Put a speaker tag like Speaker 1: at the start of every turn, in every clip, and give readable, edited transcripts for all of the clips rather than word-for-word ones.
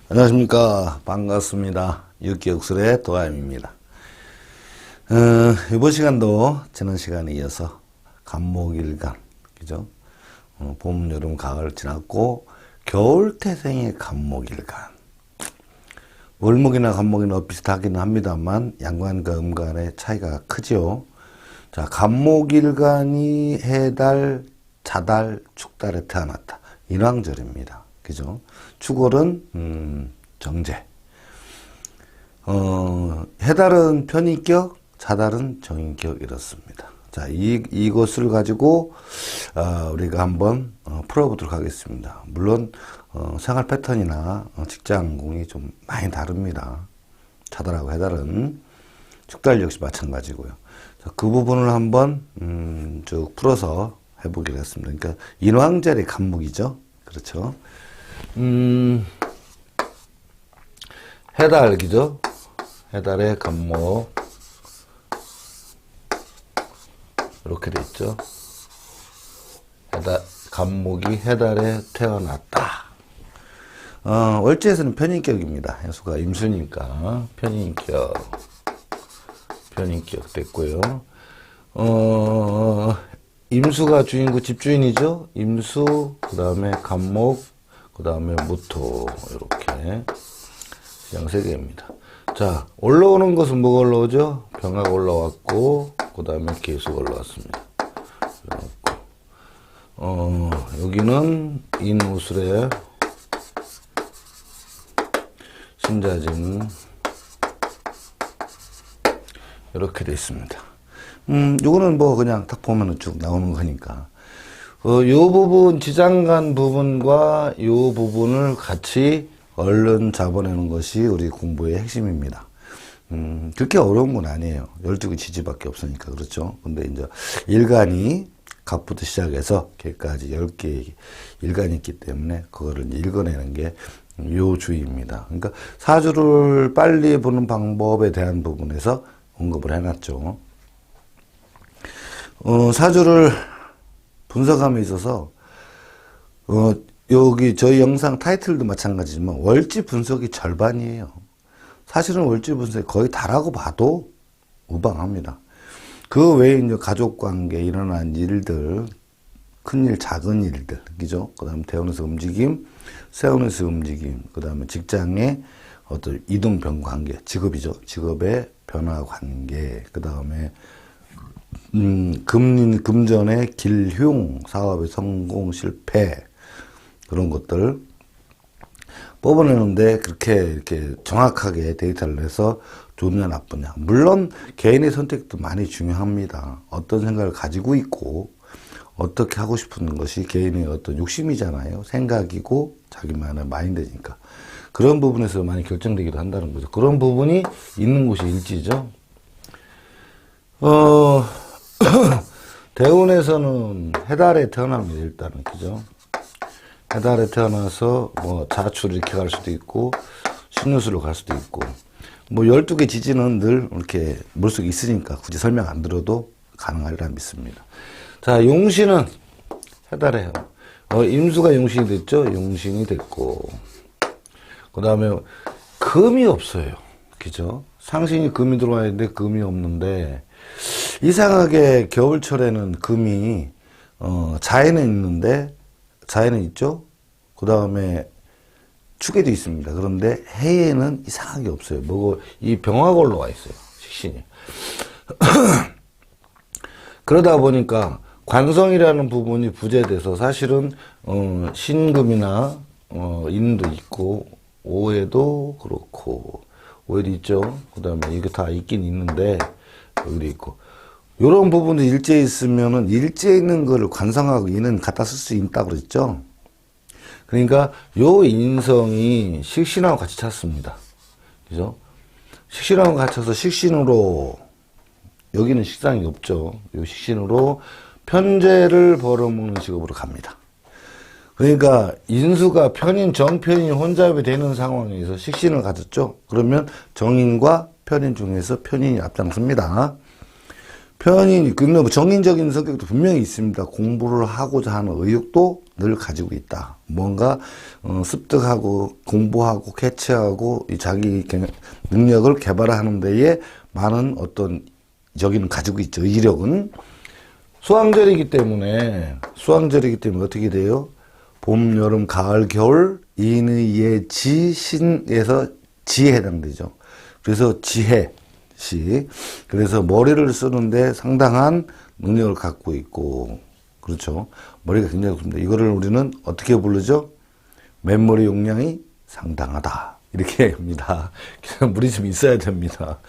Speaker 1: 안녕하십니까. 반갑습니다. 육기육술의 도아임입니다. 이번 시간도 지난 시간에 이어서 간목일간, 그죠? 봄, 여름, 가을 지났고, 겨울태생의 간목일간. 월목이나 간목이나 비슷하기는 합니다만, 양간과 음간의 차이가 크죠. 자, 간목일간이 해달, 자달, 축달에 태어났다. 인왕절입니다. 그죠? 축월은 정제. 해달은 편인격, 자달은 정인격 이렇습니다. 자, 이것을 가지고 우리가 한번 풀어보도록 하겠습니다. 물론 생활 패턴이나 직장공이 좀 많이 다릅니다. 자달하고 해달은 축달 역시 마찬가지고요. 자, 그 부분을 한번 쭉 풀어서 해보기로 했습니다. 그러니까 인왕절의 간목이죠. 그렇죠. 해달, 그죠? 해달의 간목. 이렇게 돼 있죠. 간목이 해달에 태어났다. 월지에서는 편인격입니다. 해수가 임수니까 편인격 됐고요. 임수가 주인구 집주인이죠. 임수, 그 다음에 간목, 그 다음에 무토, 이렇게 양 3개입니다. 자, 올라오는 것은 뭐가 올라오죠? 병화가 올라왔고, 그 다음에 계수가 올라왔습니다. 여기는 인우술의 신자진, 이렇게 되어 있습니다. 요거는 뭐 그냥 딱 보면은 쭉 나오는 거니까. 요 부분, 지장간 부분과 요 부분을 같이 얼른 잡아내는 것이 우리 공부의 핵심입니다. 그렇게 어려운 건 아니에요. 12개 지지밖에 없으니까, 그렇죠? 근데 이제 일간이 갑부터 시작해서 개까지 10개 일간이 있기 때문에 그거를 읽어내는 게 요 주의입니다. 그러니까 사주를 빨리 보는 방법에 대한 부분에서 언급을 해놨죠. 사주를 분석함에 있어서 여기 저희 영상 타이틀도 마찬가지지만 월지 분석이 절반이에요. 사실은 월지 분석이 거의 다라고 봐도 무방합니다. 그 외에 이제 가족 관계에 일어난 일들, 큰일, 작은 일들, 그죠? 그 다음에 대원에서 움직임, 세원에서 움직임, 그 다음에 직장의 어떤 이동 변 관계, 직업이죠. 직업의 변화 관계, 그 다음에 금전의 길흉, 사업의 성공, 실패, 그런 것들 뽑아내는데 그렇게 이렇게 정확하게 데이터를 내서 좋냐, 나쁘냐. 물론 개인의 선택도 많이 중요합니다. 어떤 생각을 가지고 있고, 어떻게 하고 싶은 것이 개인의 어떤 욕심이잖아요. 생각이고, 자기만의 마인드니까. 그런 부분에서 많이 결정되기도 한다는 거죠. 그런 부분이 있는 곳이 일지죠. 대운에서는 해달에 태어납니다, 일단은. 그죠? 해달에 태어나서 뭐 자출을 이렇게 갈 수도 있고, 신유수로 갈 수도 있고, 뭐 12개 지지는 늘 이렇게 머릿속에 있으니까 굳이 설명 안 들어도 가능하리라 믿습니다. 자, 용신은 해달에요. 임수가 용신이 됐죠? 용신이 됐고, 그 다음에 금이 없어요. 그죠? 상신이 금이 들어와야 되는데 금이 없는데, 이상하게 겨울철에는 금이 자에는 있는데 자에는 있죠. 그 다음에 축에도 있습니다. 그런데 해에는 이상하게 없어요. 뭐고 이 병화가 올라와 있어요. 식신이. 그러다 보니까 관성이라는 부분이 부재돼서 사실은 신금이나 인도 있고 오해도 그렇고 오해도 있죠. 그 다음에 이게 다 있긴 있는데 여기도 있고 요런 부분도 일제에 있으면은 일제에 있는 거를 관성하고 인은 갖다 쓸 수 있다고 그랬죠. 그러니까 요 인성이 식신하고 같이 찼습니다. 그죠? 식신하고 같이 차서 식신으로 여기는 식상이 없죠. 요 식신으로 편재를 벌어먹는 직업으로 갑니다. 그러니까 인수가 편인, 정편인 혼잡이 되는 상황에서 식신을 가졌죠. 그러면 정인과 편인 중에서 편인이 앞장섭니다. 편인이 근데 정인적인 성격도 분명히 있습니다. 공부를 하고자 하는 의욕도 늘 가지고 있다. 뭔가 습득하고 공부하고 캐치하고 이 자기 능력을 개발하는 데에 많은 어떤 여기는 가지고 있죠. 의력은. 수왕절이기 때문에 어떻게 돼요? 봄, 여름, 가을, 겨울, 인의, 예, 지, 신에서 지에 해당되죠. 그래서 지혜시. 그래서 머리를 쓰는데 상당한 능력을 갖고 있고, 그렇죠. 머리가 굉장히 좋습니다. 이거를 우리는 어떻게 부르죠? 맨머리 용량이 상당하다. 이렇게 합니다. 물이 좀 있어야 됩니다.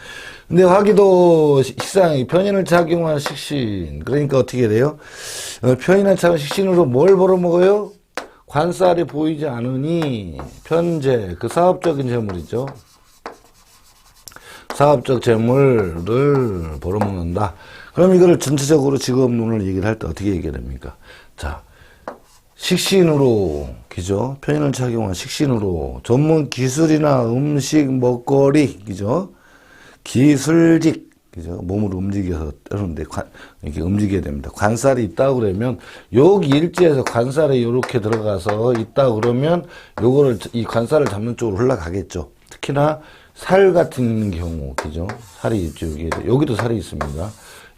Speaker 1: 근데 화기도 식상이 편인을 작용한 식신. 그러니까 어떻게 돼요? 편인을 작용한 식신으로 뭘 벌어먹어요? 관살이 보이지 않으니 편재, 그 사업적인 재물이죠. 사업적 재물을 벌어먹는다. 그럼 이거를 전체적으로 직업론을 얘기를 할 때 어떻게 얘기해야 됩니까? 자, 식신으로, 그죠? 편인을 착용한 식신으로 전문 기술이나 음식, 먹거리, 그죠? 기술직, 그죠? 몸을 움직여서 뜨는데 이렇게 움직여야 됩니다. 관살이 있다고 그러면 여기 일지에서 관살이 이렇게 들어가서 있다 그러면 요거를 이 관살을 잡는 쪽으로 흘러가겠죠. 특히나 살 같은 경우, 그죠? 살이 있죠. 여기도 살이 있습니다.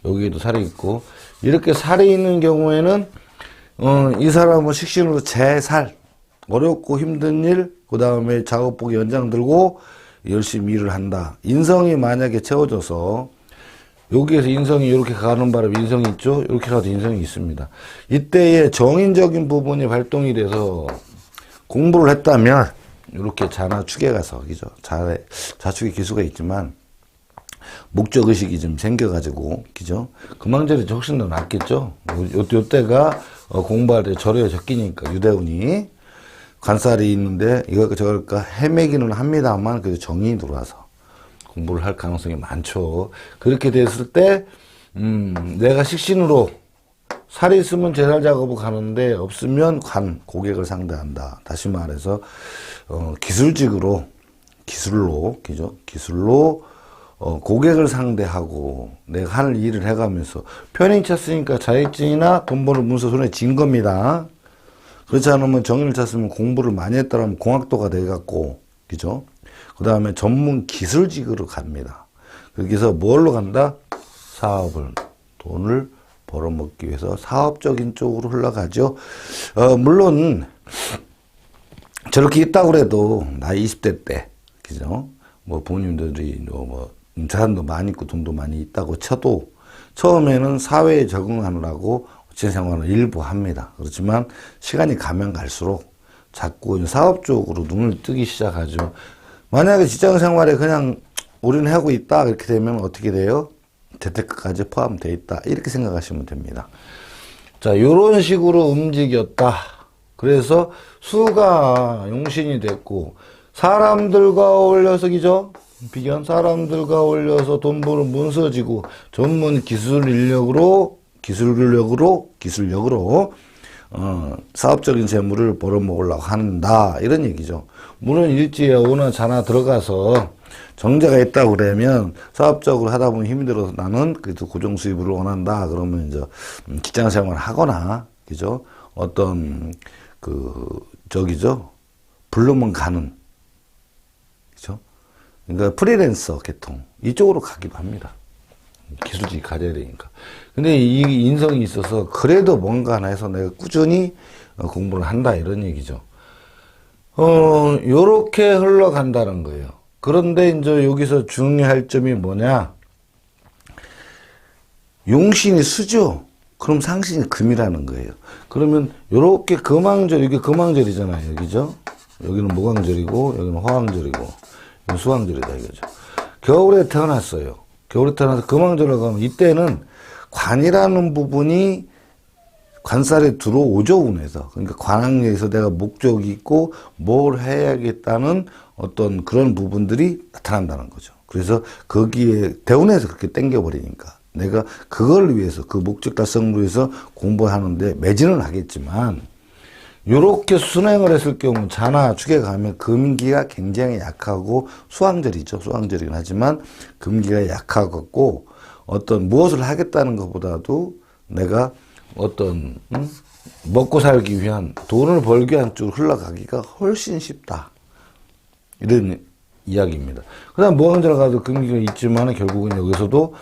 Speaker 1: 여기에도 살이 있고 이렇게 살이 있는 경우에는 이 사람은 식신으로 제살, 어렵고 힘든 일, 그 다음에 작업복 연장 들고 열심히 일을 한다. 인성이 만약에 채워져서 여기에서 인성이 이렇게 가는 바람에 인성이 있죠? 이렇게 가도 인성이 있습니다. 이때에 정인적인 부분이 발동이 돼서 공부를 했다면 이렇게 자나 축에 가서, 그죠? 자축의 기수가 있지만 목적의식이 좀 생겨가지고, 그죠? 금왕절이 훨씬 더 낫겠죠? 요때가 공부할 때 절에 적기니까, 유대운이. 관살이 있는데, 이거 저럴까 헤매기는 합니다만, 그래도 정인이 들어와서 공부를 할 가능성이 많죠. 그렇게 됐을 때, 내가 식신으로 살이 있으면 제살 작업을 가는데, 없으면 고객을 상대한다. 다시 말해서, 기술로, 그죠? 기술로, 고객을 상대하고 내가 하는 일을 해가면서 편인 찼으니까 자격증이나 돈 버는 문서 손에 쥔 겁니다. 그렇지 않으면 정인을 찼으면 공부를 많이 했다면 공학도가 돼갖고, 그죠? 그 다음에 전문 기술직으로 갑니다. 거기서 뭘로 간다? 돈을 벌어먹기 위해서 사업적인 쪽으로 흘러가죠. 물론 저렇게 있다고 해도 나이 20대 때, 그죠? 뭐 부모님들이 자산도 많이 있고 돈도 많이 있다고 쳐도 처음에는 사회에 적응하느라고 어체생활을 일부 합니다. 그렇지만 시간이 가면 갈수록 자꾸 사업 쪽으로 눈을 뜨기 시작하죠. 만약에 직장생활에 그냥 우리는 하고 있다 이렇게 되면 어떻게 돼요? 재테크까지 포함되어 있다 이렇게 생각하시면 됩니다. 자, 이런 식으로 움직였다. 그래서 수가 용신이 됐고 사람들과 어울려서, 그죠? 비견 사람들과 어울려서 돈 버는 문서지고 전문 기술력으로 사업적인 재물을 벌어먹으려고 한다 이런 얘기죠. 물론 일지에 오나 자나 들어가서 정제가 있다고 그러면 사업적으로 하다 보면 힘이 들어서 나는 그래도 고정 수입을 원한다 그러면 이제 직장 생활을 하거나, 그죠? 어떤 부르면 가는, 그죠? 그러니까 프리랜서 계통 이쪽으로 가기도 합니다. 기술직 가져야 되니까. 근데 이 인성이 있어서 그래도 뭔가 하나 해서 내가 꾸준히 공부를 한다 이런 얘기죠. 요렇게 흘러간다는 거예요. 그런데 이제 여기서 중요할 점이 뭐냐? 용신이 수죠. 그럼 상신이 금이라는 거예요. 그러면 요렇게 금왕절, 이게 금왕절이잖아요. 여기죠? 여기는 목왕절이고 여기는 화왕절이고 여기는 수왕절이다 이거죠. 겨울에 태어났어요. 겨울에 태어나서 금왕절로 가면 이때는 관이라는 부분이 관살에 들어오죠, 운에서. 그러니까 관왕에서 내가 목적이 있고 뭘 해야겠다는 어떤 그런 부분들이 나타난다는 거죠. 그래서 거기에 대운에서 그렇게 땡겨버리니까 내가 그걸 위해서 그 목적 달성을 위해서 공부하는데 매진은 하겠지만 요렇게 순행을 했을 경우 자나 축에 가면 금기가 굉장히 약하고 수왕절이죠. 수왕절이긴 하지만 금기가 약하고 어떤 무엇을 하겠다는 것보다도 내가 어떤 먹고 살기 위한 돈을 벌기 위한 쪽으로 흘러가기가 훨씬 쉽다. 이런 이야기입니다. 그 다음 모강제로 가도 금기가 있지만 결국은 여기서도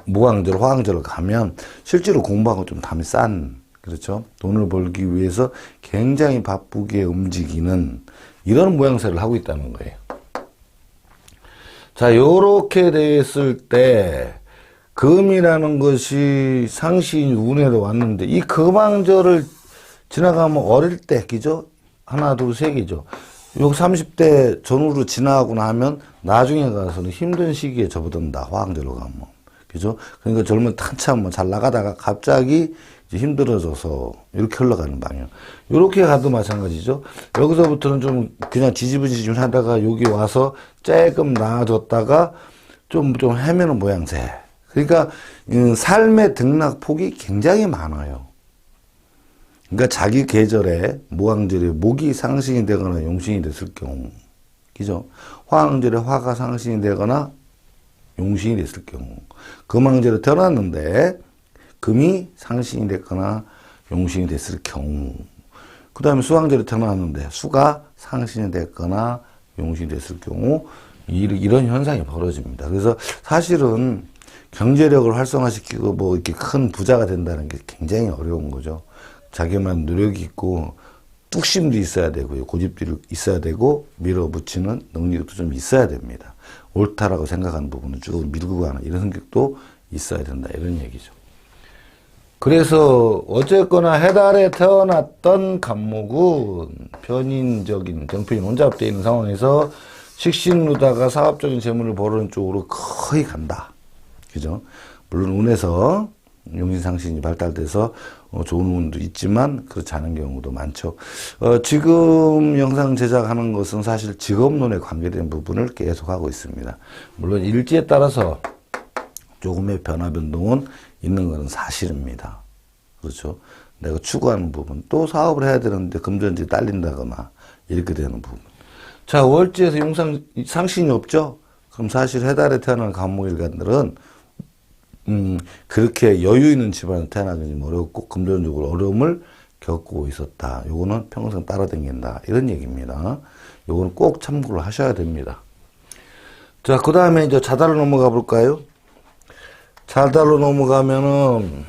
Speaker 1: 모강제로 화강제로 가면 실제로 공부하고 좀 담이 싼, 그렇죠? 돈을 벌기 위해서 굉장히 바쁘게 움직이는 이런 모양새를 하고 있다는 거예요. 자, 요렇게 됐을 때 금이라는 것이 상신 운에도 왔는데 이 금왕절을 지나가면 어릴 때 기죠? 하나, 둘, 세 개죠. 요 30대 전후로 지나고 나면 나중에 가서는 힘든 시기에 접어든다. 화강제로 가면. 그죠? 그러니까 젊은 한참 뭐 잘 나가다가 갑자기 이제 힘들어져서 이렇게 흘러가는 방향. 이렇게 가도 마찬가지죠. 여기서부터는 좀 그냥 지지부진지 하다가 여기 와서 조금 나아졌다가 좀 헤매는 모양새. 그러니까 삶의 등락폭이 굉장히 많아요. 그러니까 자기 계절에 모강절에 목이 상신이 되거나 용신이 됐을 경우, 그죠? 화강절에 화가 상신이 되거나 용신이 됐을 경우, 금왕절에 태어났는데 금이 상신이 됐거나 용신이 됐을 경우, 그 다음에 수왕절에 태어났는데 수가 상신이 됐거나 용신이 됐을 경우, 이런 현상이 벌어집니다. 그래서 사실은 경제력을 활성화시키고 뭐 이렇게 큰 부자가 된다는 게 굉장히 어려운 거죠. 자기만 노력이 있고 뚝심도 있어야 되고요. 고집도 있어야 되고 밀어붙이는 능력도 좀 있어야 됩니다. 옳다라고 생각하는 부분은 쭉 밀고 가는 이런 성격도 있어야 된다. 이런 얘기죠. 그래서 어쨌거나 해달에 태어났던 간목은 변인적인 정편이 혼잡되어 있는 상황에서 식신루다가 사업적인 재물을 벌이는 쪽으로 거의 간다. 그죠? 물론 운에서 용신상신이 발달돼서 좋은 운도 있지만 그렇지 않은 경우도 많죠. 지금 영상 제작하는 것은 사실 직업론에 관계된 부분을 계속하고 있습니다. 물론 일지에 따라서 조금의 변화 변동은 있는 것은 사실입니다. 그렇죠? 내가 추구하는 부분, 또 사업을 해야 되는데 금전지 딸린다거나 이렇게 되는 부분. 자, 월지에서 상신이 없죠? 그럼 사실 해달에 태어난 간목일간들은 그렇게 여유 있는 집안에 태어나기 좀 어렵고 금전적으로 어려움을 겪고 있었다. 요거는 평생 따라다닌다. 이런 얘기입니다. 요거는 꼭 참고를 하셔야 됩니다. 자, 그 다음에 이제 자달로 넘어가 볼까요? 자달로 넘어가면은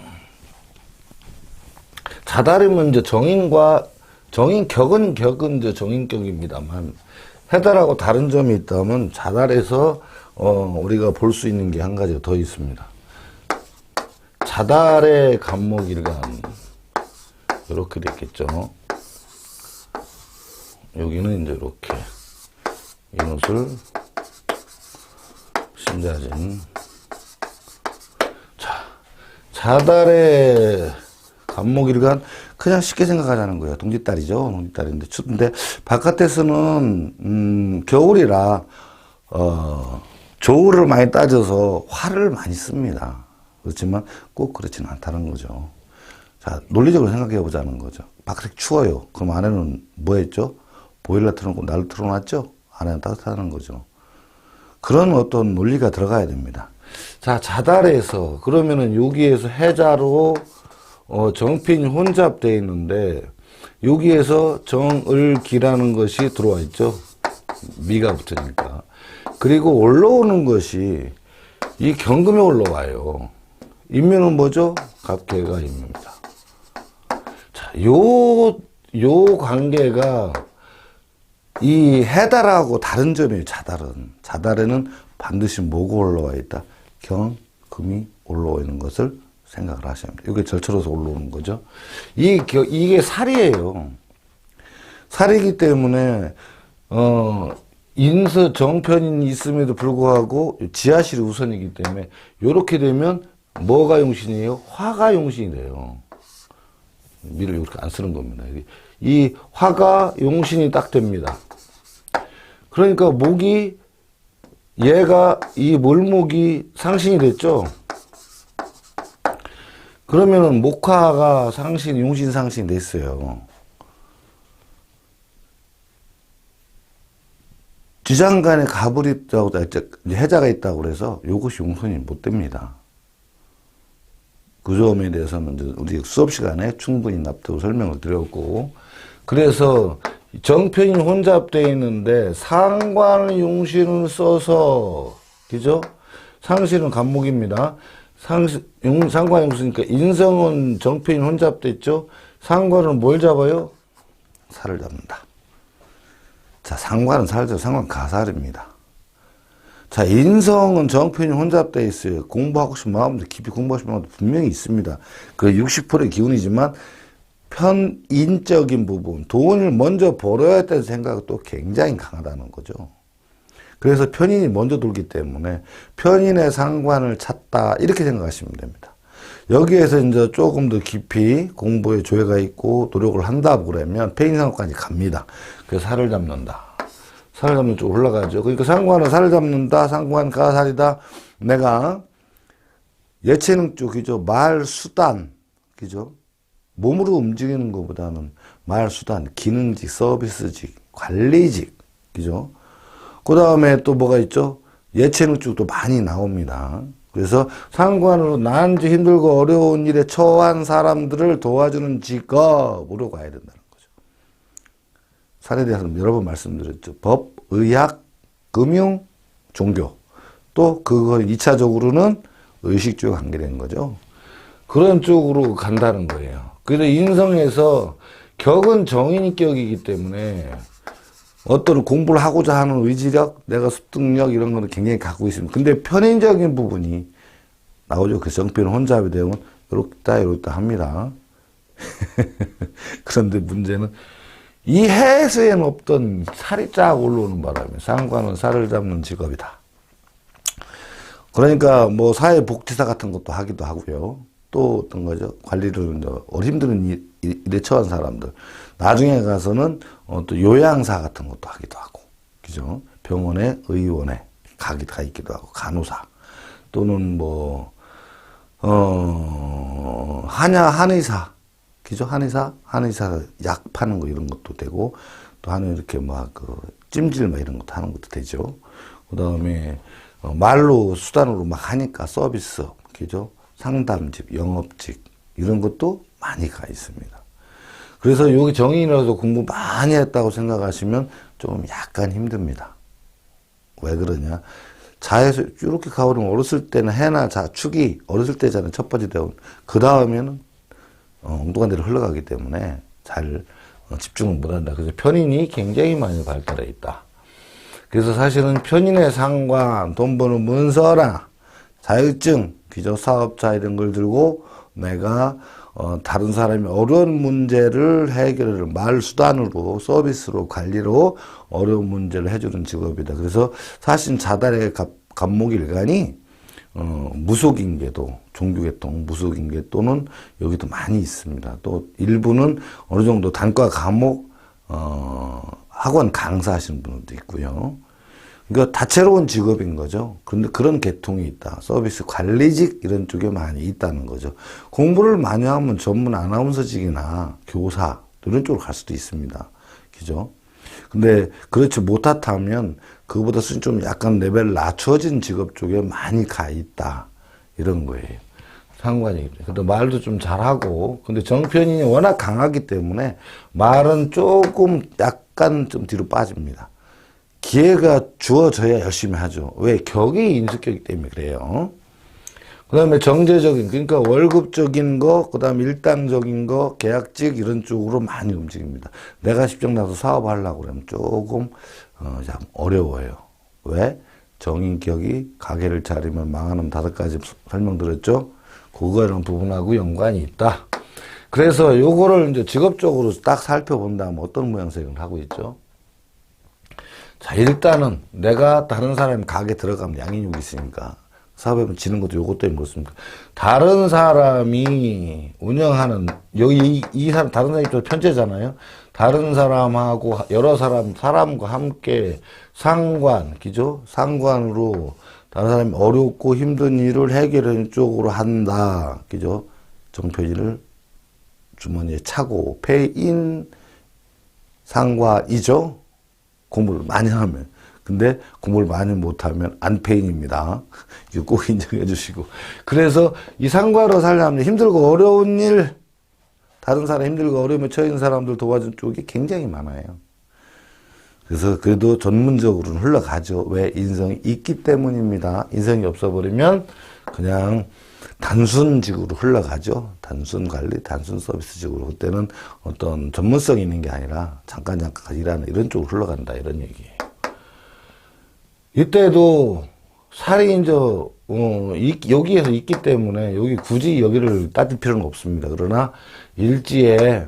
Speaker 1: 자달이면 이제 정인격은 이제 정인격입니다만 해달하고 다른 점이 있다면 자달에서 우리가 볼 수 있는 게 한 가지가 더 있습니다. 자달의 간목일간 이렇게 됐겠죠. 여기는 이제 이렇게 이것을 신자진. 자, 자달의 간목일간 그냥 쉽게 생각하자는 거예요. 동짓달이죠. 동짓달인데 추운데 바깥에서는 겨울이라 조울을 많이 따져서 화를 많이 씁니다. 그렇지만 꼭 그렇지는 않다는 거죠. 자, 논리적으로 생각해 보자는 거죠. 바깥에 추워요. 그럼 안에는 뭐 했죠? 보일러 틀어놓고 난로 틀어놨죠? 안에는 따뜻하다는 거죠. 그런 어떤 논리가 들어가야 됩니다. 자, 자달에서 그러면은 여기에서 해자로 정핀이 혼잡되어 있는데 여기에서 정을기라는 것이 들어와 있죠. 미가 붙으니까. 그리고 올라오는 것이 이 경금에 올라와요. 인묘는 뭐죠? 갑개가 인묘입니다. 자, 요 관계가 이 해달하고 다른 점이에요. 자달에는 반드시 뭐가 올라와 있다? 경금이 올라와 있는 것을 생각을 하셔야 합니다. 이게 절처로서 올라오는 거죠. 이게 살이에요. 살이기 때문에 인서 정편이 있음에도 불구하고 지하실이 우선이기 때문에 이렇게 되면 뭐가 용신이에요? 화가 용신이 돼요. 미를 이렇게 안 쓰는 겁니다. 이 화가 용신이 딱 됩니다. 그러니까 목이 얘가 이 몰목이 상신이 됐죠. 그러면은 목화가 상신, 용신 상신이 됐어요. 지장간에 갑을이 있다고, 해자가 있다고 그래서 이것이 용선이 못 됩니다. 그 점에 대해서는 이제 우리 수업 시간에 충분히 납득 설명을 드렸고, 그래서 정편이 혼잡되어 있는데 상관 용신을 써서, 그죠? 상실은 간목입니다. 상관 용수니까 인성은 정편이 혼잡되어 있죠? 상관은 뭘 잡아요? 살을 잡는다. 자, 상관은 살을 잡아요. 상관 가살입니다. 자, 인성은 정편이 혼잡되어 있어요. 공부하고 싶은 마음도 깊이 공부하고 싶은 마음도 분명히 있습니다. 그 60%의 기운이지만 편인적인 부분, 돈을 먼저 벌어야 된다는 생각이 또 굉장히 강하다는 거죠. 그래서 편인이 먼저 돌기 때문에 편인의 상관을 찾다 이렇게 생각하시면 됩니다. 여기에서 이제 조금 더 깊이 공부에 조예가 있고 노력을 한다 그러면 편인상관까지 갑니다. 그래서 살을 잡는다. 살을 잡는 쪽 올라가죠. 그러니까 상관은 살을 잡는다. 상관 가살이다. 내가 예체능 쪽이죠. 말 수단, 그죠? 몸으로 움직이는 것보다는 말 수단, 기능직, 서비스직, 관리직, 그죠? 그 다음에 또 뭐가 있죠? 예체능 쪽도 많이 나옵니다. 그래서 상관으로 난지 힘들고 어려운 일에 처한 사람들을 도와주는 직업으로 가야 된다는 거죠. 살에 대해서는 여러 번 말씀드렸죠. 법, 의학, 금융, 종교. 또 그거 2차적으로는 의식 쪽에 관계된 거죠. 그런 쪽으로 간다는 거예요. 그래서 인성에서 격은 정인격이기 때문에 어떤 공부를 하고자 하는 의지력, 내가 습득력 이런 거는 굉장히 갖고 있습니다. 근데 편인적인 부분이 나오죠. 그 정편 혼잡이 되면 이렇다 합니다. 그런데 문제는 이 해에서에는 없던 살이 쫙 올라오는 바람에 상관은 살을 잡는 직업이다. 그러니까 뭐 사회복지사 같은 것도 하기도 하고요. 또 어떤 거죠? 관리를 힘든 일에 처한 사람들. 나중에 가서는 또 요양사 같은 것도 하기도 하고, 그죠? 병원에, 의원에 가 있기도 하고, 간호사. 또는 한의사. 그죠? 한의사 약 파는 거 이런 것도 되고, 또 이렇게 찜질 이런 것도 하는 것도 되죠. 그 다음에, 말로 수단으로 하니까 서비스, 그죠? 상담직, 영업직, 이런 것도 많이 가 있습니다. 그래서 여기 정인이라서 공부 많이 했다고 생각하시면 좀 약간 힘듭니다. 왜 그러냐? 자에서 이렇게 가오르면 어렸을 때는 해나 자, 축이 어렸을 때잖아요. 첫 번째 대원. 그 다음에는 엉뚱한 데로 흘러가기 때문에 잘 집중을 못한다. 그래서 편인이 굉장히 많이 발달해 있다. 그래서 사실은 편인의 상관, 돈 버는 문서나 자격증, 기저 사업자 이런 걸 들고 내가 다른 사람이 어려운 문제를 해결을 말 수단으로 서비스로 관리로 어려운 문제를 해주는 직업이다. 그래서 사실 자달의 간목일간이 무속인계도 종교계통 무속인계 또는 여기도 많이 있습니다. 또 일부는 어느 정도 단과 과목 학원 강사하시는 분들도 있고요. 그러니까 다채로운 직업인 거죠. 그런데 그런 계통이 있다. 서비스 관리직 이런 쪽에 많이 있다는 거죠. 공부를 많이 하면 전문 아나운서직이나 교사 이런 쪽으로 갈 수도 있습니다. 그죠? 근데 그렇지 못하다면 그거보다 좀 약간 레벨 낮춰진 직업 쪽에 많이 가 있다. 이런 거예요. 상관이기 때문에. 근데 말도 좀 잘하고, 근데 정편이 워낙 강하기 때문에 말은 조금 약간 좀 뒤로 빠집니다. 기회가 주어져야 열심히 하죠. 왜? 격이 인수격이기 때문에 그래요. 그 다음에 정제적인, 그러니까 월급적인 거, 그 다음에 일당적인 거, 계약직 이런 쪽으로 많이 움직입니다. 내가 직접 나서 사업하려고 그러면 조금 어려워요. 왜? 정인격이 가게를 차리면 망하는 5가지 설명드렸죠? 그거랑 부분하고 연관이 있다. 그래서 요거를 이제 직업적으로 딱 살펴본다면 어떤 모양새를 하고 있죠? 자, 일단은 내가 다른 사람 가게 들어가면 양인육이 있으니까 사업에 지는 것도 요것 때문에 그렇습니까? 다른 사람이 운영하는 여기 이 사람 다른 사람 입장에서 편제잖아요. 다른 사람하고 여러 사람과 함께 상관, 그죠? 상관으로 다른 사람이 어렵고 힘든 일을 해결하는 쪽으로 한다, 그죠? 정표지를 주머니에 차고 패인 상과이죠. 공부를 많이 하면. 근데 공부를 많이 못하면 안페인입니다. 이거 꼭 인정해 주시고. 그래서 이 상과로 살려면 힘들고 어려운 일, 다른 사람 힘들고 어려움에 처한 사람들 도와준 쪽이 굉장히 많아요. 그래서 그래도 전문적으로는 흘러가죠. 왜? 인성이 있기 때문입니다. 인성이 없어버리면 그냥 단순직으로 흘러가죠. 단순 관리, 단순 서비스직으로. 그때는 어떤 전문성이 있는 게 아니라 잠깐 일하는 이런 쪽으로 흘러간다. 이런 얘기예요. 이때도 살이 이제 여기에서 있기 때문에 여기 굳이 여기를 따질 필요는 없습니다. 그러나 일지에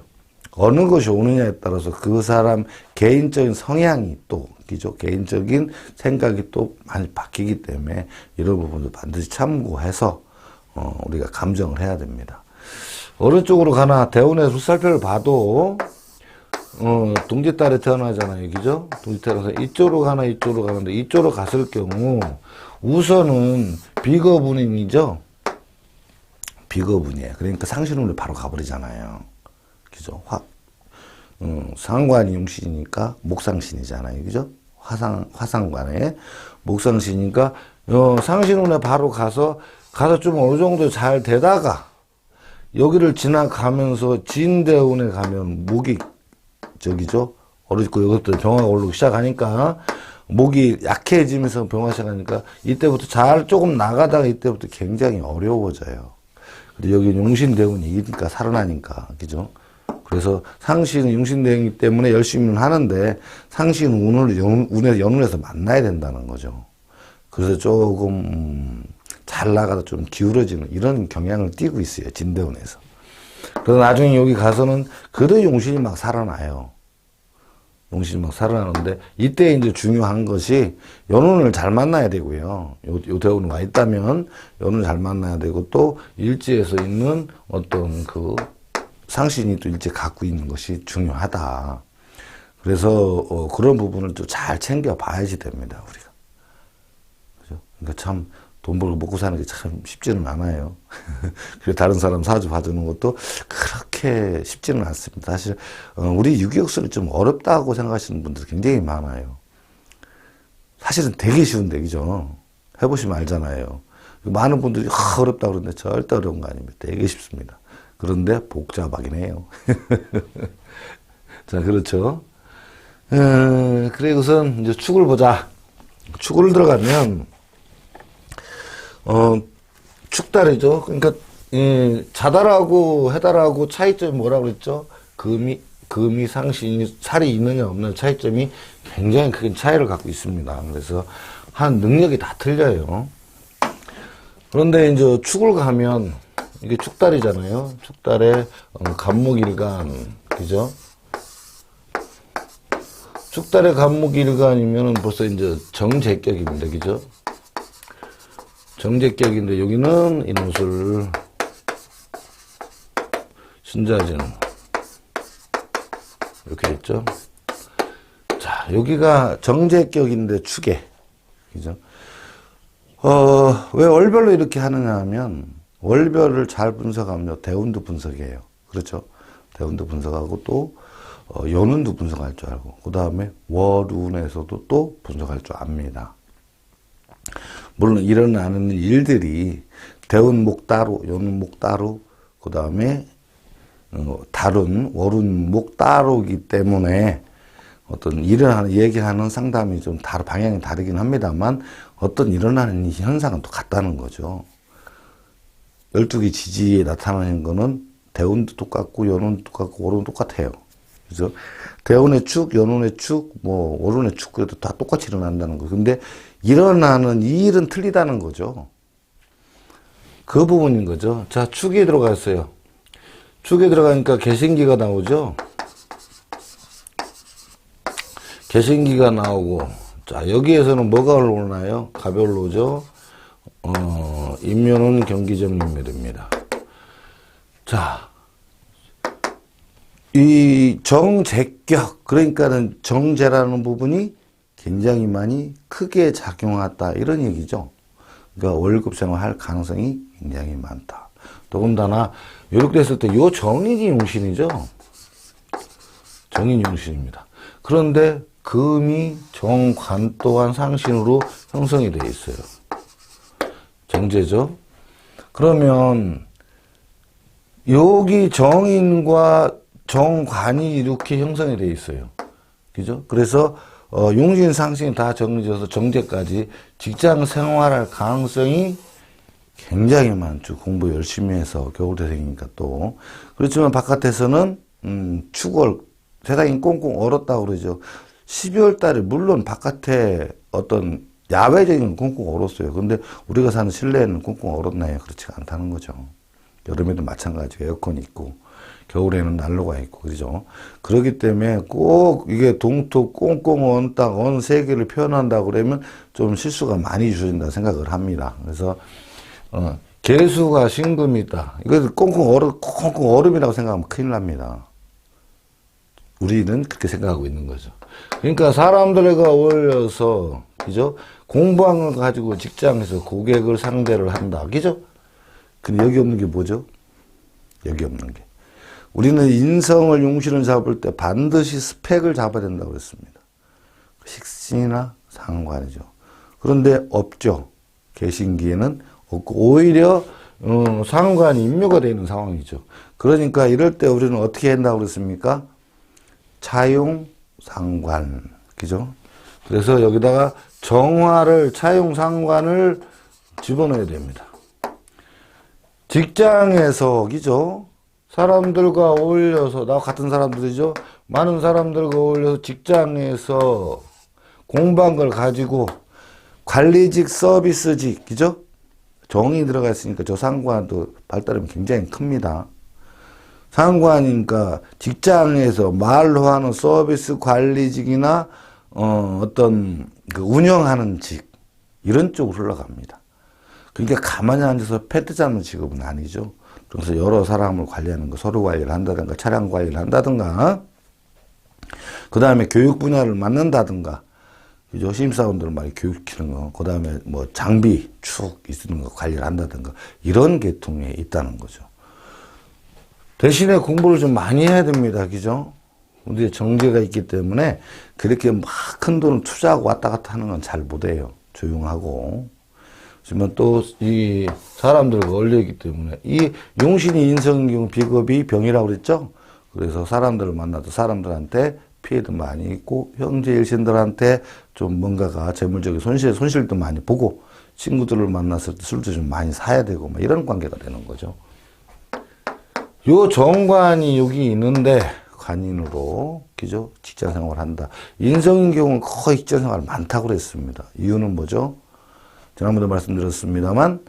Speaker 1: 어느 것이 오느냐에 따라서 그 사람 개인적인 성향이 또 바뀌죠. 개인적인 생각이 또 많이 바뀌기 때문에 이런 부분도 반드시 참고해서 우리가 감정을 해야 됩니다. 어느 쪽으로 가나 대운의 술살표를 봐도 동짓달에 태어나잖아요. 그죠? 동짓달에서 이쪽으로 가나 이쪽으로 가는데 이쪽으로 갔을 경우 우선은 비거분임이죠. 비거분이에요. 그러니까 상신운이 바로 가버리잖아요. 그죠? 상관이 용신이니까 목상신이잖아요. 그죠? 화상관에 목상신이니까 상신운에 바로 가서 좀 어느 정도 잘 되다가 여기를 지나가면서 진대운에 가면 목이 저기죠? 어렵고 여기부터 병화가 오르기 시작하니까 목이 약해지면서 병화가 시작하니까 이때부터 잘 조금 나가다가 이때부터 굉장히 어려워져요. 근데 여기 용신대운이니까 살아나니까 그죠? 그래서 상신은 용신대운이기 때문에 열심히는 하는데 상신운을 연운에서 만나야 된다는 거죠. 그래서 조금 잘 나가다 좀 기울어지는 이런 경향을 띠고 있어요. 진대운에서. 그래서 나중에 여기 가서는 그래도 용신이 막 살아나요. 용신이 막 살아나는데 이때 이제 중요한 것이 연운을 잘 만나야 되고요. 요 대운이 와 있다면 연운을 잘 만나야 되고 또 일지에서 있는 어떤 그 상신이 또 일지 갖고 있는 것이 중요하다. 그래서 그런 부분을 또 잘 챙겨 봐야지 됩니다. 우리가. 그죠? 그러니까 참 돈 벌고 먹고 사는 게 참 쉽지는 않아요. 그리고 다른 사람 사주 봐주는 것도 그렇게 쉽지는 않습니다. 사실 우리 유기역술이 좀 어렵다고 생각하시는 분들 굉장히 많아요. 사실은 되게 쉬운데 그죠? 해보시면 알잖아요. 많은 분들이 어렵다고 그러는데 절대 어려운 거 아닙니다. 되게 쉽습니다. 그런데 복잡하긴 해요. 자, 그렇죠. 그래 우선 이제 축을 보자. 축을 들어가면 축달이죠. 그러니까 자달하고 해달하고 차이점이 뭐라고 그랬죠? 금이 상신이 살이 있느냐 없느냐 차이점이 굉장히 큰 차이를 갖고 있습니다. 그래서 한 능력이 다 틀려요. 그런데 이제 축을 가면 이게 축달이잖아요. 축달에 간목일간 그죠? 축달의 간목일간이면은 벌써 이제 정제격입니다. 그죠? 정제격인데 여기는 인호술 신자진 이렇게 있죠. 자, 여기가 정제격인데 축에 그죠? 왜 월별로 이렇게 하느냐 하면 월별을 잘 분석하면 대운도 분석이에요. 그렇죠? 대운도 분석하고 또 연운도 분석할 줄 알고 그 다음에 월운에서도 또 분석할 줄 압니다. 물론 일어나는 일들이 대운목 따로 연운목 따로 그 다음에 다른 월운목 따로기 때문에 어떤 일어나는 얘기하는 상담이 좀 방향이 다르긴 합니다만 어떤 일어나는 현상은 똑같다는 거죠. 12개 지지에 나타나는 거는 대운도 똑같고 연운도 똑같고 월운도 똑같아요. 그죠? 대운의 축, 연운의 축, 월운의 축 그래도 다 똑같이 일어난다는 거. 근데 일어나는 이 일은 틀리다는 거죠. 그 부분인 거죠. 자, 축에 들어갔어요. 축에 들어가니까 개신기가 나오죠. 개신기가 나오고, 자, 여기에서는 뭐가 올라오나요? 갑이 올라오죠. 인묘는 경기정인묘입니다. 자, 이 정제격, 그러니까는 정제라는 부분이 굉장히 많이 크게 작용했다. 이런 얘기죠. 그러니까 월급 생활할 가능성이 굉장히 많다. 더군다나, 이렇게 됐을 때, 정인이 용신이죠. 정인이 용신입니다. 그런데 금이 정관 또한 상신으로 형성이 되어 있어요. 정제죠. 그러면 여기 정인과 정관이 이렇게 형성이 되어 있어요. 그죠? 그래서 용신 상신이 다 정리져서 정제까지 직장 생활할 가능성이 굉장히 많죠. 공부 열심히 해서 겨울대생이니까 또. 그렇지만 바깥에서는 축월 세상이 꽁꽁 얼었다고 그러죠. 12월 달에 물론 바깥에 어떤 야외적인 건 꽁꽁 얼었어요. 근데 우리가 사는 실내에는 꽁꽁 얼었나요? 그렇지가 않다는 거죠. 여름에도 마찬가지고 에어컨이 있고 겨울에는 난로가 있고 그죠. 그렇기 때문에 꼭 이게 동토 꽁꽁 언 땅, 언 세계를 표현한다고 그러면 좀 실수가 많이 주어진다 생각을 합니다. 그래서 개수가 신금이다. 이거 꽁꽁 얼음이라고 생각하면 큰일 납니다. 우리는 그렇게 생각하고 있는 거죠. 그러니까 사람들과 어울려서, 그죠? 공부한 걸 가지고 직장에서 고객을 상대를 한다. 그죠? 근데 여기 없는 게 뭐죠? 여기 없는 게. 우리는 인성을 용신을 잡을 때 반드시 스펙을 잡아야 된다고 그랬습니다. 식신이나 상관이죠. 그런데 없죠. 개신기에는 없고, 오히려, 상관이 임묘가 되는 상황이죠. 그러니까 이럴 때 우리는 어떻게 한다고 그랬습니까? 차용, 상관. 그죠? 그래서 여기다가 정화를, 차용, 상관을 집어넣어야 됩니다. 직장에서, 그죠? 사람들과 어울려서, 나와 같은 사람들이죠? 많은 사람들과 어울려서 직장에서 공부한 걸 가지고 관리직, 서비스직, 그죠? 정이 들어가 있으니까 저 상관도 발달음이 굉장히 큽니다. 상관이니까 직장에서 말로 하는 서비스 관리직이나 어떤 그 운영하는 직 이런 쪽으로 흘러갑니다. 그러니까 가만히 앉아서 패드 잡는 직업은 아니죠. 그래서 여러 사람을 관리하는 거, 서류 관리를 한다든가 차량 관리를 한다든가 그 다음에 교육 분야를 맡는다든가 그죠? 신입사원들 많이 교육시키는 거, 그 다음에 뭐 장비 축 있는 거 관리를 한다든가 이런 계통에 있다는 거죠. 대신에 공부를 좀 많이 해야 됩니다. 그죠? 우리의 정제가 있기 때문에 그렇게 막 큰 돈을 투자하고 왔다 갔다 하는 건 잘 못해요. 조용하고. 하지만 또 이 사람들과 어울려있기 때문에 이 용신이 인성인 경우 비겁이 병이라고 그랬죠? 그래서 사람들을 만나도 사람들한테 피해도 많이 있고 형제 일신들한테 좀 뭔가가 재물적인 손실도 많이 보고 친구들을 만났을 때 술도 좀 많이 사야 되고 막 이런 관계가 되는 거죠. 요 정관이 여기 있는데 관인으로 그죠? 직장 생활을 한다. 인성인 경우는 거의 직장 생활 많다고 그랬습니다. 이유는 뭐죠? 지난번에 말씀드렸습니다만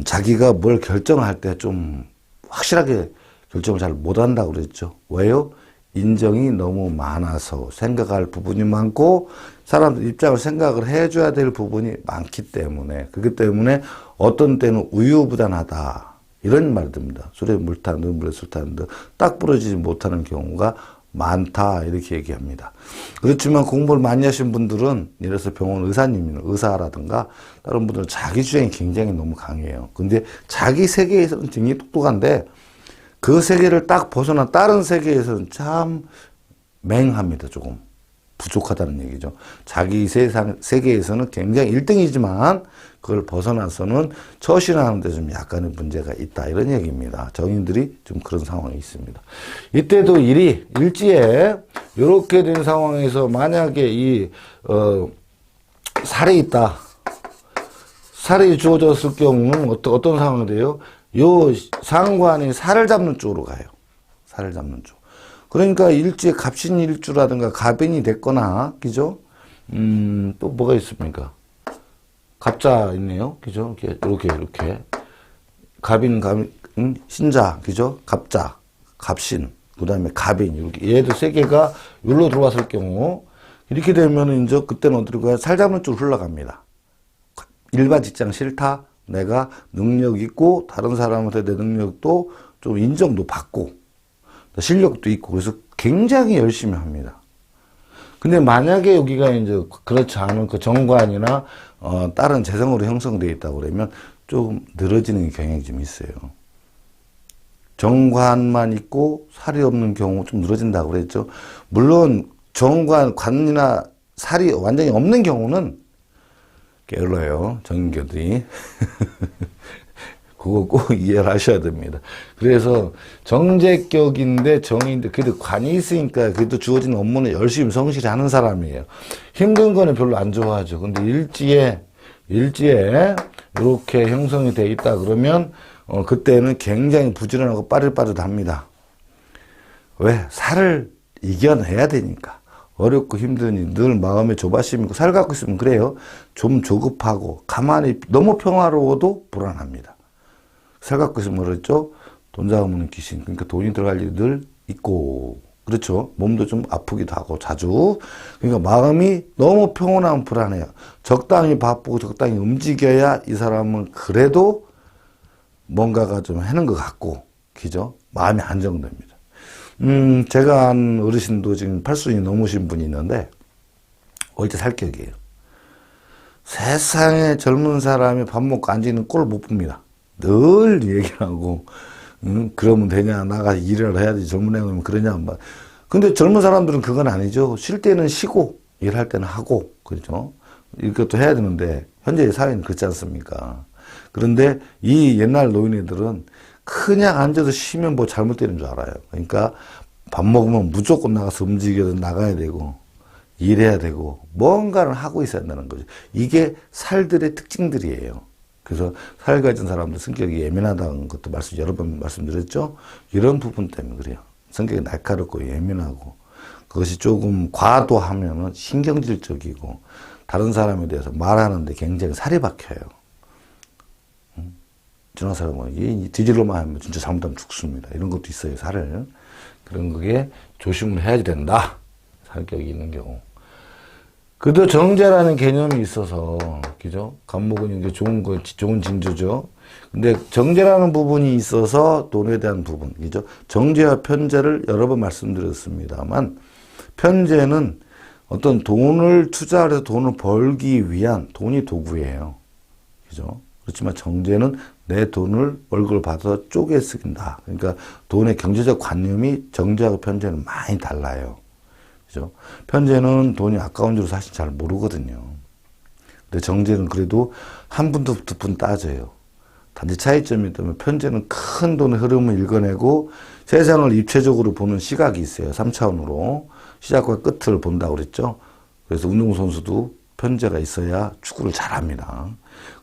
Speaker 1: 자기가 뭘 결정할 때 좀 확실하게 결정을 잘 못한다고 그랬죠. 왜요? 인정이 너무 많아서 생각할 부분이 많고 사람들 입장을 생각을 해줘야 될 부분이 많기 때문에 그렇기 때문에 어떤 때는 우유부단하다 이런 말이 듭니다. 술에 물 타는 듯 물에 술 타는 듯 딱 부러지지 못하는 경우가 많다 이렇게 얘기합니다. 그렇지만 공부를 많이 하신 분들은 예를 들어서 병원 의사님이나 의사라든가 다른 분들은 자기 주장이 굉장히 너무 강해요. 근데 자기 세계에서는 굉장히 똑똑한데 그 세계를 딱 벗어나 다른 세계에서는 참 맹합니다. 조금 부족하다는 얘기죠. 자기 세계에서는 굉장히 1등이지만 그걸 벗어나서는 처신하는 데 좀 약간의 문제가 있다. 이런 얘기입니다. 정인들이 좀 그런 상황이 있습니다. 이때도 일지에 이렇게 된 상황에서 만약에 살이 있다. 살이 주어졌을 경우는 어떤 상황이 돼요? 요 상관이 살을 잡는 쪽으로 가요. 살을 잡는 쪽. 그러니까 일지에 갑신일주라든가 갑인이 됐거나, 그죠? 또 뭐가 있습니까? 갑자 있네요. 그죠? 이렇게. 갑인, 신자, 그죠? 갑자, 갑신, 그 다음에 갑인, 이렇게. 얘도 세 개가 여기로 들어왔을 경우, 이렇게 되면 이제 그때는 어디로 가요? 살 잡는 쪽으로 흘러갑니다. 일반 직장 싫다. 내가 능력 있고, 다른 사람한테 내 능력도 좀 인정도 받고, 실력도 있고, 그래서 굉장히 열심히 합니다. 근데 만약에 여기가 이제 그렇지 않은 그 정관이나 다른 재성으로 형성되어 있다고 그러면 좀 늘어지는 경향이 좀 있어요. 정관만 있고 살이 없는 경우 좀 늘어진다고 그랬죠. 물론 정관, 관이나 살이 완전히 없는 경우는 게을러요. 정인교들이. 그거 꼭 이해를 하셔야 됩니다. 그래서 정제격인데 정인데 그래도 관이 있으니까 그래도 주어진 업무는 열심히 성실히 하는 사람이에요. 힘든 거는 별로 안 좋아하죠. 근데 일지에 이렇게 형성이 돼 있다 그러면 그때는 굉장히 부지런하고 빠릿빠릿합니다. 왜? 살을 이겨내야 되니까. 어렵고 힘드니 늘 마음에 조바심 있고 살 갖고 있으면 그래요. 좀 조급하고 가만히 너무 평화로워도 불안합니다. 살 갖고 있으면 그렇죠. 돈 잡으면 귀신. 그러니까 돈이 들어갈 일이 늘 있고 그렇죠. 몸도 좀 아프기도 하고 자주. 그러니까 마음이 너무 평온하면 불안해요. 적당히 바쁘고 적당히 움직여야 이 사람은 그래도 뭔가가 좀 하는 것 같고 그죠? 마음이 안정됩니다. 제가 한 어르신도 지금 80이 넘으신 분이 있는데 어릴 때 살격이에요. 세상에 젊은 사람이 밥 먹고 앉아있는 꼴을 못 봅니다. 늘 얘기하고 그러면 되냐 나가서 일을 해야지 젊은 애는 그러냐 막. 근데 젊은 사람들은 그건 아니죠. 쉴 때는 쉬고 일할 때는 하고 그렇죠. 이것도 해야 되는데 현재 사회는 그렇지 않습니까? 그런데 이 옛날 노인네들은 그냥 앉아서 쉬면 뭐 잘못되는 줄 알아요. 그러니까 밥 먹으면 무조건 나가서 움직여서 나가야 되고 일해야 되고 뭔가를 하고 있어야 한다는 거죠. 이게 살들의 특징들이에요. 그래서 살 가진 사람들 성격이 예민하다는 것도 여러 번 말씀드렸죠. 이런 부분 때문에 그래요. 성격이 날카롭고 예민하고 그것이 조금 과도하면은 신경질적이고 다른 사람에 대해서 말하는데 굉장히 살이 박혀요. 저런 사람은 이 뒤질로만 하면 진짜 잘못하면 죽습니다. 이런 것도 있어요. 살을. 그런 거에 조심을 해야 된다. 살격이 있는 경우. 그래도 정제라는 개념이 있어서, 그죠? 간목은 이제 좋은 징조죠. 근데 정제라는 부분이 있어서 돈에 대한 부분, 그죠? 정제와 편제를 여러 번 말씀드렸습니다만, 편제는 어떤 돈을 투자해서 돈을 벌기 위한 돈이 도구예요. 그죠? 그렇지만 정제는 내 돈을 월급을 받아서 쪼개 쓰긴다. 그러니까 돈의 경제적 관념이 정제하고 편제는 많이 달라요. 그죠? 편제는 돈이 아까운 줄 사실 잘 모르거든요. 근데 정제는 그래도 한 푼도 두 푼 따져요. 단지 차이점이 있다면 편제는 큰 돈의 흐름을 읽어내고 세상을 입체적으로 보는 시각이 있어요. 3차원으로. 시작과 끝을 본다고 그랬죠. 그래서 운동선수도 편제가 있어야 축구를 잘합니다.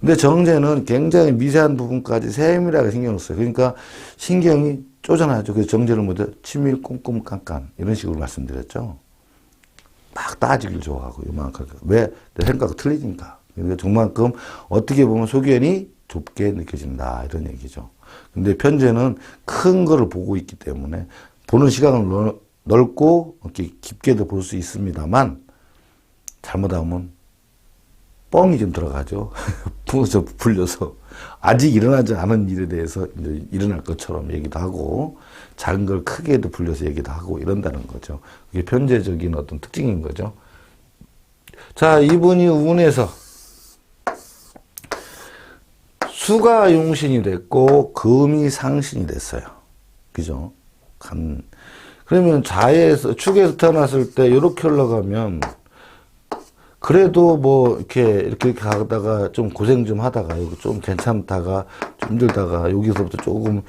Speaker 1: 근데 정제는 굉장히 미세한 부분까지 세밀하게 신경을 써요. 그러니까 신경이 쪼잔하죠. 그래서 정제를 못해 치밀 꼼꼼 깐깐 이런 식으로 말씀드렸죠. 막 따지기를 좋아하고 요만큼. 왜? 내 생각이 틀리니까. 그러니까 저만큼 어떻게 보면 소견이 좁게 느껴진다 이런 얘기죠. 근데 편제는 큰 거를 보고 있기 때문에 보는 시각을 넓고 이렇게 깊게도 볼 수 있습니다만 잘못하면 뻥이 좀 들어가죠. 부어서 불려서 아직 일어나지 않은 일에 대해서 이제 일어날 것처럼 얘기도 하고 작은 걸 크게도 불려서 얘기도 하고 이런다는 거죠. 그게 편제적인 어떤 특징인 거죠. 자, 이분이 운에서 수가 용신이 됐고 금이 상신이 됐어요. 그죠? 그러면 자에서 축에서 태어났을 때 이렇게 올라가면 그래도 뭐 이렇게 가다가 좀 고생 좀 하다가 여기 좀 괜찮다가 좀 힘들다가 여기서부터 조금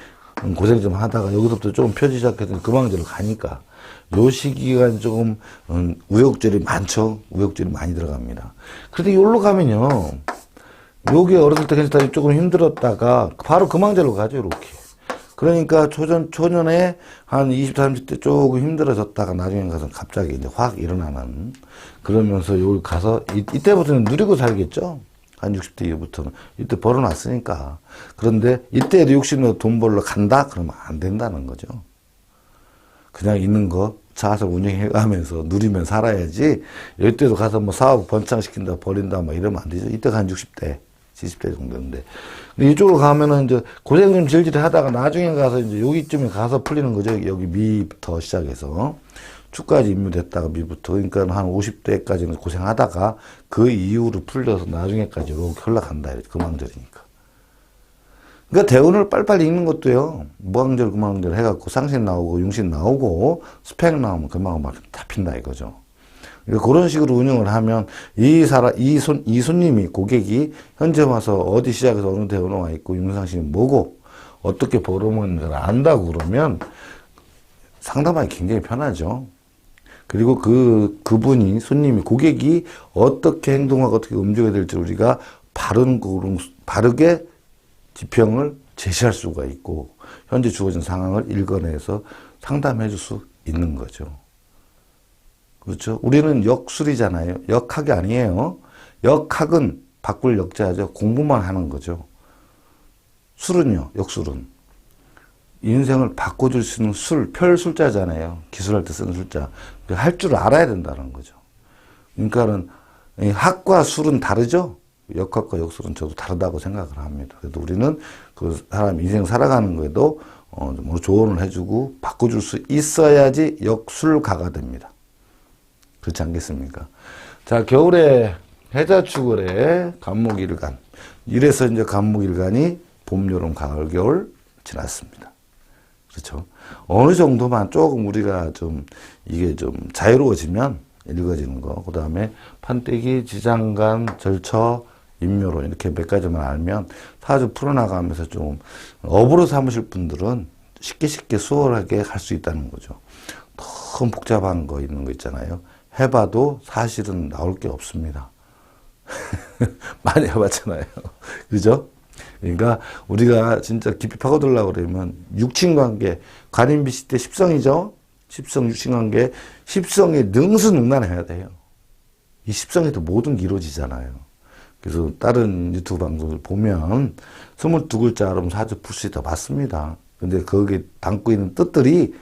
Speaker 1: 고생 좀 하다가 여기서부터 조금 펴지기 시작해서 금왕절로 가니까 요 시기가 조금 우욕절이 많죠. 우욕절이 많이 들어갑니다. 그런데 여기로 가면요. 여기 어렸을 때 괜찮다 조금 힘들었다가 바로 금왕절로 가죠. 이렇게. 그러니까 초년에 한 20, 30대 조금 힘들어졌다가 나중에 가서 갑자기 이제 확 일어나는 그러면서 여기 가서 이때부터는 누리고 살겠죠. 한 60대 이후부터는 이때 벌어놨으니까. 그런데 이때도 욕심으로 돈 벌러 간다? 그러면 안 된다는 거죠. 그냥 있는 거 자아서 운영해가면서 누리면 살아야지. 이때도 가서 뭐 사업 번창시킨다 버린다 뭐 이러면 안 되죠. 이때가 한 60대. 70대 정도인데. 근데 이쪽으로 가면은 이제 고생 좀 질질 하다가 나중에 가서 이제 여기쯤에 가서 풀리는 거죠. 여기 미부터 시작해서. 축까지 입문됐다가 미부터. 그러니까 한 50대까지는 고생하다가 그 이후로 풀려서 나중에까지 이렇게 흘러간다. 금왕절이니까. 그러니까 대운을 빨리빨리 읽는 것도요. 무왕절, 금왕절 해갖고 상신 나오고 융신 나오고 스펙 나오면 금방 막 다 핀다 이거죠. 그런 식으로 운영을 하면 이 손님이 고객이 현재 와서 어디 시작해서 어느 대원에 와 있고 임상심이 뭐고 어떻게 벌어먹는지를 안다고 그러면 상담하기 굉장히 편하죠. 그리고 그분이 손님이 고객이 어떻게 행동하고 어떻게 움직여야 될지 우리가 바르게 지평을 제시할 수가 있고 현재 주어진 상황을 읽어내서 상담해 줄 수 있는 거죠. 그렇죠? 우리는 역술이잖아요. 역학이 아니에요. 역학은 바꿀 역자죠. 공부만 하는 거죠. 술은요, 역술은. 인생을 바꿔줄 수 있는 별술자잖아요. 기술할 때 쓰는 술자. 할 줄 알아야 된다는 거죠. 그러니까는, 학과 술은 다르죠? 역학과 역술은 저도 다르다고 생각을 합니다. 그래도 우리는 그 사람 인생 살아가는 거에도, 조언을 해주고 바꿔줄 수 있어야지 역술가가 됩니다. 그렇지 않겠습니까? 자, 겨울에 해자축월에 간목일간. 이래서 이제 간목일간이 봄, 여름, 가을, 겨울 지났습니다. 그렇죠? 어느 정도만 조금 우리가 이게 좀 자유로워지면 읽어지는 거. 그 다음에 판때기, 지장간, 절처, 인묘로 이렇게 몇 가지만 알면 사주 풀어나가면서 좀 업으로 삼으실 분들은 쉽게 수월하게 할 수 있다는 거죠. 너무 복잡한 거 있는 거 있잖아요. 해봐도 사실은 나올 게 없습니다. 많이 해봤잖아요. 그죠? 그러니까 우리가 진짜 깊이 파고들려고 그러면 육친관계, 관인비시 때 십성이죠? 십성, 육친관계, 십성에 능수능란해야 돼요. 이 십성에도 모든 게 이루어지잖아요. 그래서 다른 유튜브 방송을 보면 22글자 알으면 사주 풀 수 있다 맞습니다. 근데 거기에 담고 있는 뜻들이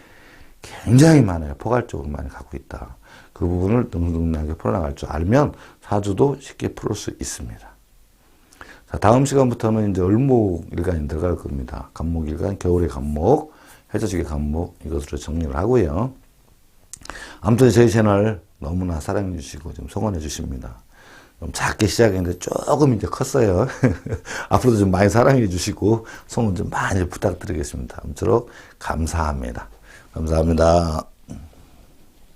Speaker 1: 굉장히 많아요. 포괄적으로 많이 갖고 있다. 그 부분을 능숙하게 풀어나갈 줄 알면 사주도 쉽게 풀을 수 있습니다. 자, 다음 시간부터는 이제 을목일간이 들어갈 겁니다. 간목일간, 겨울의 간목, 해저축의 간목 이것으로 정리를 하고요. 아무튼 저희 채널 너무나 사랑해 주시고 좀 성원해 주십니다. 좀 작게 시작했는데 조금 이제 컸어요. 앞으로도 좀 많이 사랑해 주시고 성원 좀 많이 부탁드리겠습니다. 아무쪼록 감사합니다. 감사합니다.